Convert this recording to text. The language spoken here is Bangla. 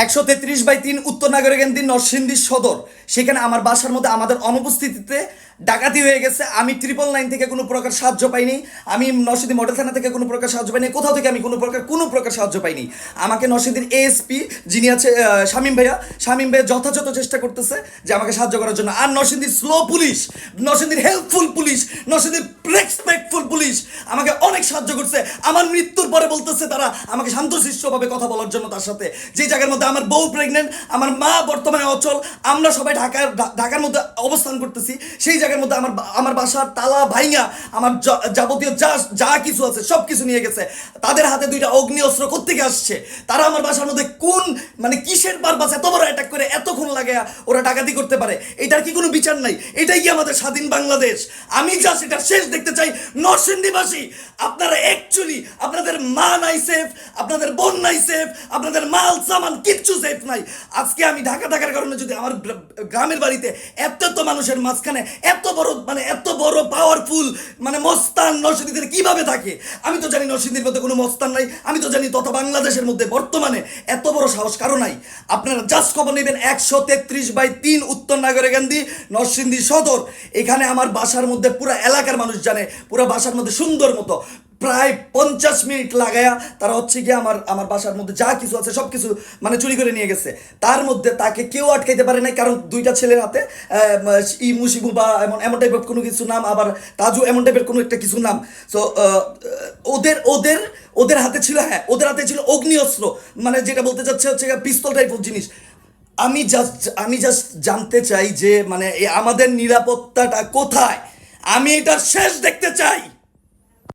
133/3 উত্তর নাগরিকান্দি নরসিংদী সদর, সেখানে আমার বাসার মধ্যে আমাদের অনুপস্থিতিতে ডাকাতি হয়ে গেছে। আমি 999 থেকে কোনো প্রকার সাহায্য পাইনি, আমি নরসিংদী মডেল থানা থেকে কোনো প্রকার সাহায্য পাইনি, কোথাও থেকে আমি কোনো প্রকার সাহায্য পাইনি। আমাকে নরসিংদীর এএসপি যিনি আছে শামীম ভাইয়া যথাযথ চেষ্টা করতেছে যে আমাকে সাহায্য করার জন্য। আর নরসিংদীর স্লো পুলিশ, নরসিংদীর হেল্পফুল পুলিশ, নরসিংদীর রেসপেক্টফুল পুলিশ আমাকে অনেক সাহায্য করছে। আমার মৃত্যুর পরে বলতেছে তারা আমাকে শান্তশিষ্টভাবে কথা বলার জন্য তার সাথে, যে জায়গার মধ্যে আমার বউ প্রেগনেন্ট, আমার মা বর্তমানে অচল, আমরা সবাই ঢাকার মধ্যে অবস্থান করতেছি। সেই জায়গার মধ্যে আমার বাসার তালা ভাইঙা আমার যাবতীয় যা কিছু আছে সব কিছু নিয়ে গেছে। তাদের হাতে 2টা অগ্নি অস্ত্র কোত্থেকে আসছে? তারা আমার বাসার মধ্যে কোন মানে কিসের পারপাস এত বড় অ্যাটাক করে এতক্ষণ লাগে ওরা ডাকাতি করতে পারে? এটার কি কোনো বিচার নাই? এটাই কি আমাদের স্বাধীন বাংলাদেশ? আমি যা সেটা শেষ দেখতে চাই। নরসিংদীবাসী, আপনারা অ্যাকচুয়ালি আপনাদের মা নাই সেফ, আপনাদের বোন নাই সেফ, আপনাদের মাল সামান কিচ্ছু সেফ নাই। আজকে আমি থাকার কারণে যদি আমার গ্রামের বাড়িতে এত মানুষের মাঝখানে এত বড় পাওয়ারফুল মস্তান নরসিংদীতে কিভাবে থাকে? আমি তো জানি নরসিংদীর মধ্যে কোনো মস্তান নাই, আমি তো জানি তথা বাংলাদেশের মধ্যে বর্তমানে এত বড় সাহস কারো নাই। আপনারা জাস্ট খবর নেবেন 133/3 উত্তর নাগরিকান্দি নরসিংদী সদর। এখানে আমার বাসার মধ্যে পুরো এলাকার মানুষ জানে, পুরো বাসার মধ্যে সুন্দর মতো প্রায় 50 মিনিট লাগায়া তারা হচ্ছে গিয়ে আমার বাসার মধ্যে যা কিছু আছে সব কিছু চুরি করে নিয়ে গেছে। তার মধ্যে তাকে কেউ আটকাইতে পারে নাই, কারণ 2টা ছেলের হাতে মুশিবু বা এমন টাইপের কোনো কিছু নাম, আবার তাজু এমন টাইপের কোনো একটা কিছু নাম। সো ওদের ওদের ওদের হাতে ছিল, ওদের হাতে ছিল অগ্নি অস্ত্র, যেটা বলতে চাচ্ছে হচ্ছে পিস্তল টাইপের জিনিস। আমি জাস্ট জানতে চাই যে আমাদের নিরাপত্তাটা কোথায়? আমি এটা শেষ দেখতে চাই।